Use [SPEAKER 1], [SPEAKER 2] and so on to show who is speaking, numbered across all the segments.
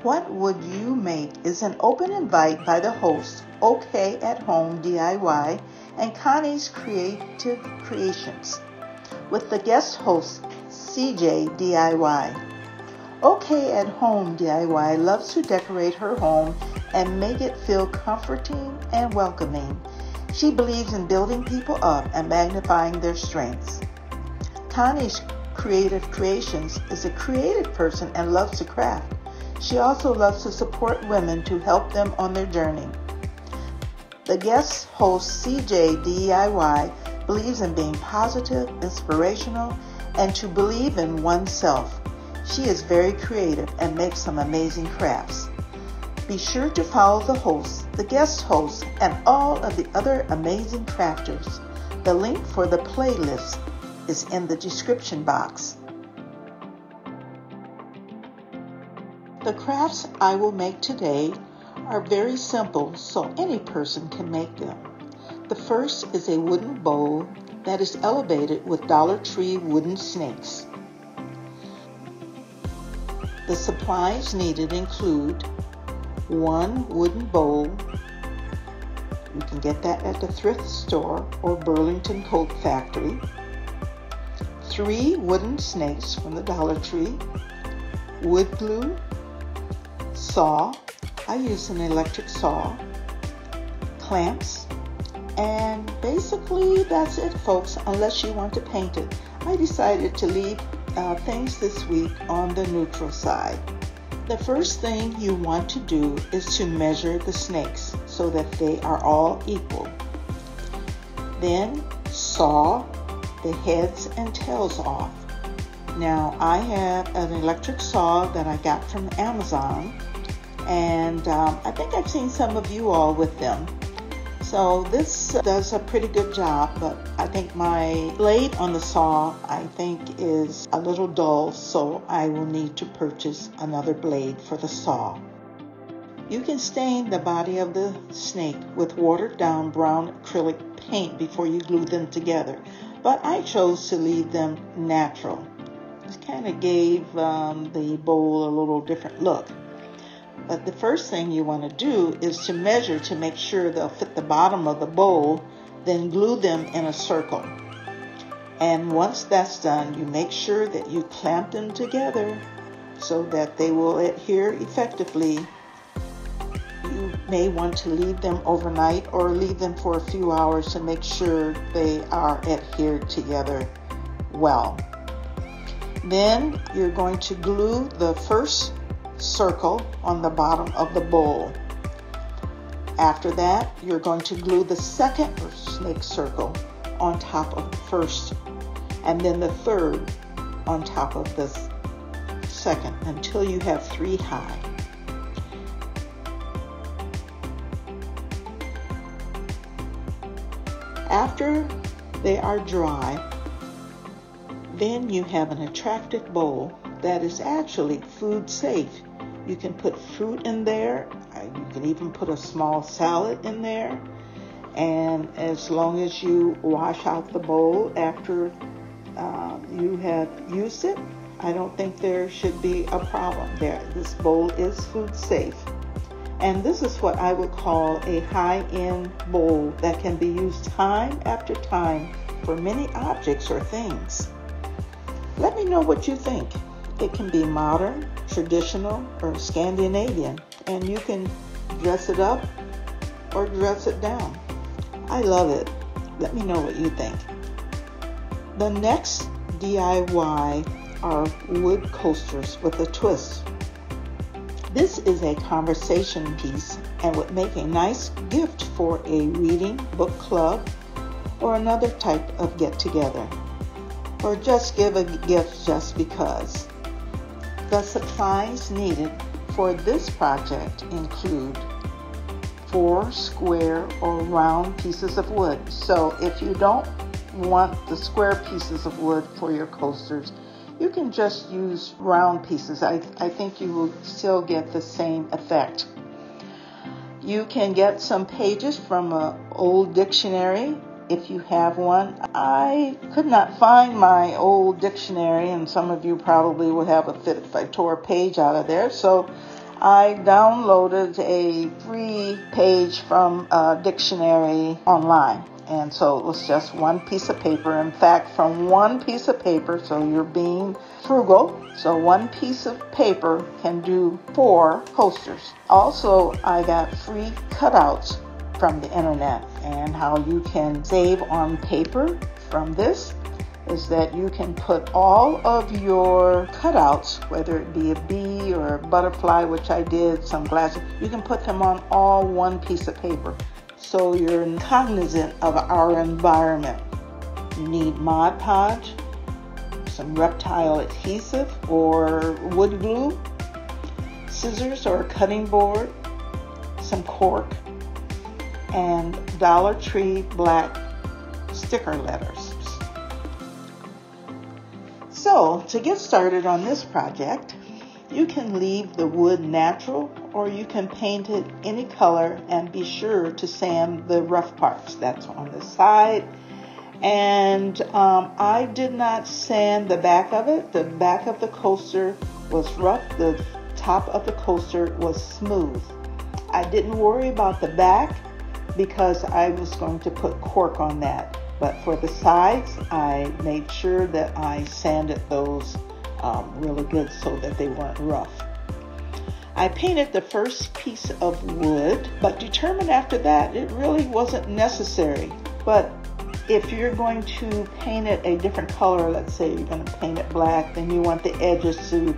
[SPEAKER 1] What Would You Make is an open invite by the host, OK at Home DIY, and Connie's Creative Creations, with the guest host, CJ DIY. OK at Home DIY loves to decorate her home and make it feel comforting and welcoming. She believes in building people up and magnifying their strengths. Connie's Creative Creations is a creative person and loves to craft. She also loves to support women to help them on their journey. The guest host, CJ DIY, believes in being positive, inspirational, and to believe in oneself. She is very creative and makes some amazing crafts. Be sure to follow the host, the guest host, and all of the other amazing crafters. The link for the playlist is in the description box. The crafts I will make today are very simple, so any person can make them. The first is a wooden bowl that is elevated with Dollar Tree wooden snakes. The supplies needed include one wooden bowl. You can get that at the thrift store or Burlington Coat Factory. 3 wooden snakes from the Dollar Tree. Wood glue. Saw. I use an electric saw. Clamps. And basically that's it, folks, unless you want to paint it. I decided to leave things this week on the neutral side. The first thing you want to do is to measure the snakes so that they are all equal. Then saw the heads and tails off. Now I have an electric saw that I got from Amazon, and I think I've seen some of you all with them. So this does a pretty good job, but I think my blade on the saw is a little dull, so I will need to purchase another blade for the saw. You can stain the body of the snake with watered down brown acrylic paint before you glue them together, but I chose to leave them natural. This kind of gave the bowl a little different look. But the first thing you want to do is to measure to make sure they'll fit the bottom of the bowl, then glue them in a circle. And once that's done, you make sure that you clamp them together so that they will adhere effectively. You may want to leave them overnight or leave them for a few hours to make sure they are adhered together well. Then you're going to glue the first circle on the bottom of the bowl. After that, you're going to glue the second snake circle on top of the first, and then the third on top of the second until you have 3 high. After they are dry, then you have an attractive bowl that is actually food safe. You can put fruit in there. You can even put a small salad in there. And as long as you wash out the bowl after you have used it, I don't think there should be a problem there. This bowl is food safe. And this is what I would call a high-end bowl that can be used time after time for many objects or things. Let me know what you think. It can be modern, traditional, or Scandinavian, and you can dress it up or dress it down. I love it. Let me know what you think. The next DIY are wood coasters with a twist. This is a conversation piece and would make a nice gift for a reading book club or another type of get-together, or just give a gift just because. The supplies needed for this project include 4 square or round pieces of wood. So if you don't want the square pieces of wood for your coasters, you can just use round pieces. I think you will still get the same effect. You can get some pages from an old dictionary if you have one. I could not find my old dictionary, and some of you probably would have a fit if I tore a page out of there. So I downloaded a free page from a dictionary online. And so it was just one piece of paper. In fact, from one piece of paper, so you're being frugal, so one piece of paper can do 4 posters. Also, I got free cutouts from the internet, and how you can save on paper from this is that you can put all of your cutouts, whether it be a bee or a butterfly, which I did, some glasses, you can put them on all one piece of paper. So you're cognizant of our environment. You need Mod Podge, some reptile adhesive or wood glue, scissors or a cutting board, some cork, and Dollar Tree black sticker letters. So to get started on this project, you can leave the wood natural or you can paint it any color, and be sure to sand the rough parts. That's on the side. And I did not sand the back of it. The back of the coaster was rough. The top of the coaster was smooth. I didn't worry about the back because I was going to put cork on that. But for the sides, I made sure that I sanded those really good so that they weren't rough. I painted the first piece of wood, but determined after that it really wasn't necessary. But if you're going to paint it a different color, let's say you're going to paint it black, then you want the edges to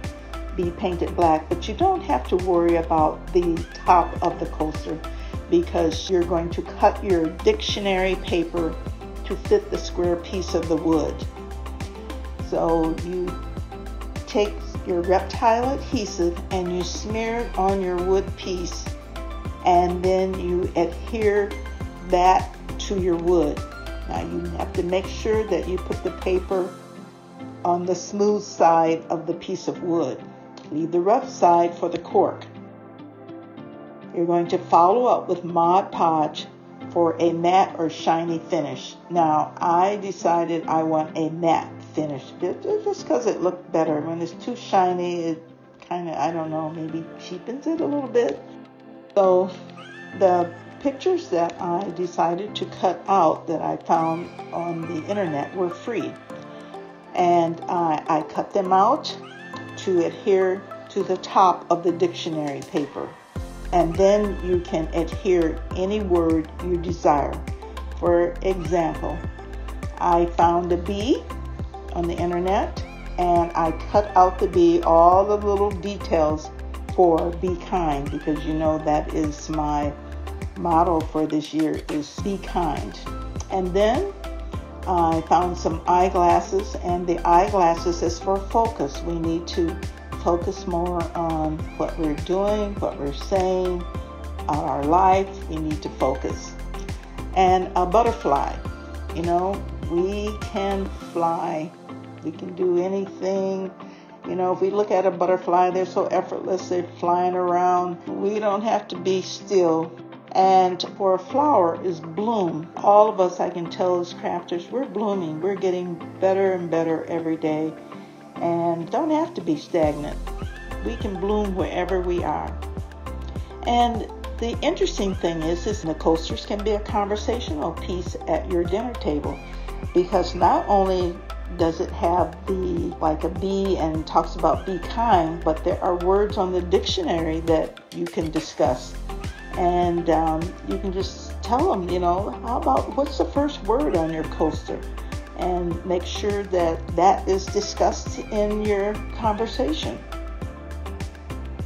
[SPEAKER 1] be painted black, but you don't have to worry about the top of the coaster because you're going to cut your dictionary paper to fit the square piece of the wood. So you take your reptile adhesive and you smear it on your wood piece, and then you adhere that to your wood. Now you have to make sure that you put the paper on the smooth side of the piece of wood. Leave the rough side for the cork. You're going to follow up with Mod Podge for a matte or shiny finish. Now I decided I want a matte finish just because it looked better. When it's too shiny, it kind of, I don't know, maybe cheapens it a little bit. So the pictures that I decided to cut out that I found on the internet were free, and I cut them out to adhere to the top of the dictionary paper, and then you can adhere any word you desire. For example, I found a bee on the internet, and I cut out the bee, all the little details for Be Kind, because you know that is my motto for this year, is Be Kind. And then I found some eyeglasses, and the eyeglasses is for focus. We need to focus more on what we're doing, what we're saying, on our life. We need to focus. And a butterfly. You know, we can fly. We can do anything. You know, if we look at a butterfly, they're so effortless. They're flying around. We don't have to be still. And for a flower is bloom. All of us, I can tell as crafters, we're blooming. We're getting better and better every day. And don't have to be stagnant. We can bloom wherever we are. And the interesting thing is the coasters can be a conversational piece at your dinner table, because not only does it have like a bee and talks about be kind, but there are words on the dictionary that you can discuss. And you can just tell them, you know, how about what's the first word on your coaster? And make sure that that is discussed in your conversation.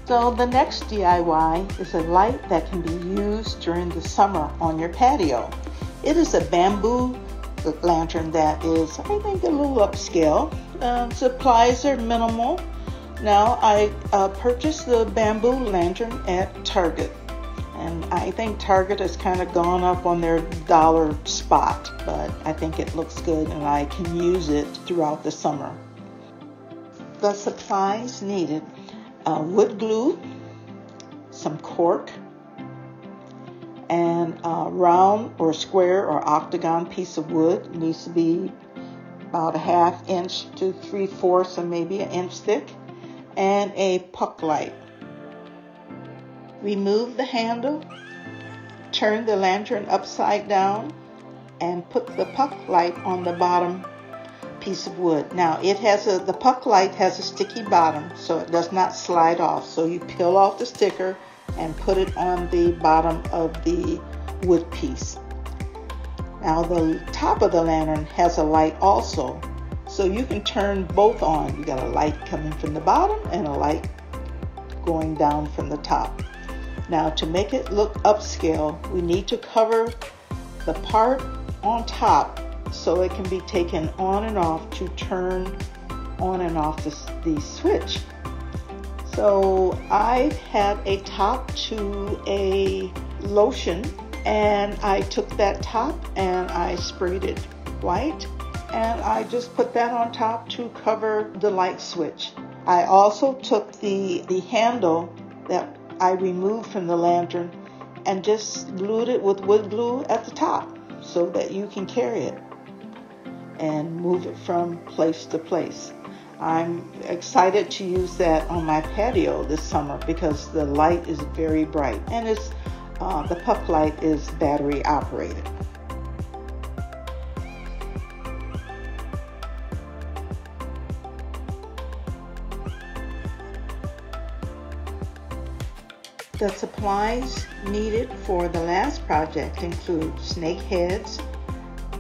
[SPEAKER 1] So the next DIY is a light that can be used during the summer on your patio. It is a bamboo lantern that is, I think, a little upscale. Supplies are minimal. Now I purchased the bamboo lantern at Target. And I think Target has kind of gone up on their dollar spot, but I think it looks good and I can use it throughout the summer. The supplies needed: wood glue, some cork, and a round or square or octagon piece of wood. It needs to be about a 1/2 inch to 3/4 or maybe an inch thick, and a puck light. Remove the handle, turn the lantern upside down, and put the puck light on the bottom piece of wood. Now the puck light has a sticky bottom, so it does not slide off. So you peel off the sticker and put it on the bottom of the wood piece. Now the top of the lantern has a light also, so you can turn both on. You got a light coming from the bottom and a light going down from the top. Now to make it look upscale, we need to cover the part on top so it can be taken on and off to turn on and off the switch. So I had a top to a lotion, and I took that top and I sprayed it white, and I just put that on top to cover the light switch. I also took the handle that I removed from the lantern and just glued it with wood glue at the top so that you can carry it and move it from place to place. I'm excited to use that on my patio this summer because the light is very bright, and the puck light is battery operated. The supplies needed for the last project include snake heads,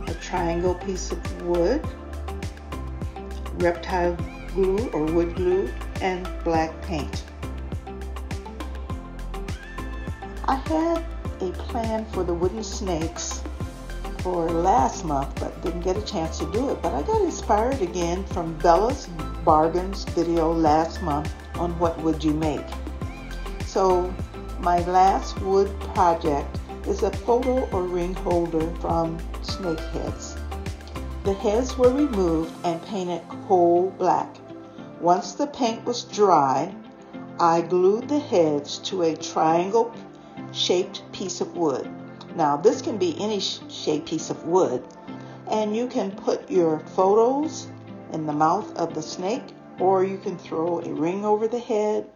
[SPEAKER 1] a triangle piece of wood, reptile glue or wood glue, and black paint. I had a plan for the wooden snakes for last month, but didn't get a chance to do it. But I got inspired again from Bella's Bargains video last month on what would you make. So my last wood project is a photo or ring holder from snake heads. The heads were removed and painted coal black. Once the paint was dry, I glued the heads to a triangle shaped piece of wood. Now this can be any shaped piece of wood, and you can put your photos in the mouth of the snake, or you can throw a ring over the head,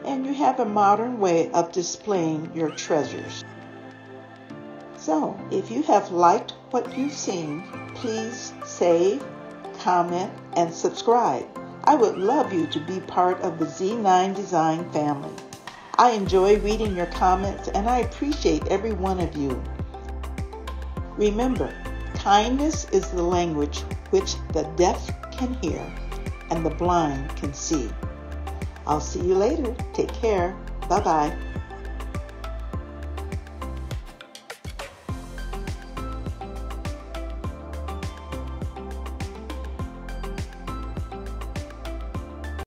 [SPEAKER 1] and you have a modern way of displaying your treasures. So if you have liked what you've seen, please save, comment, and subscribe. I would love you to be part of the Z9 Design family. I enjoy reading your comments, and I appreciate every one of you. Remember, kindness is the language which the deaf can hear and the blind can see. I'll see you later. Take care. Bye-bye.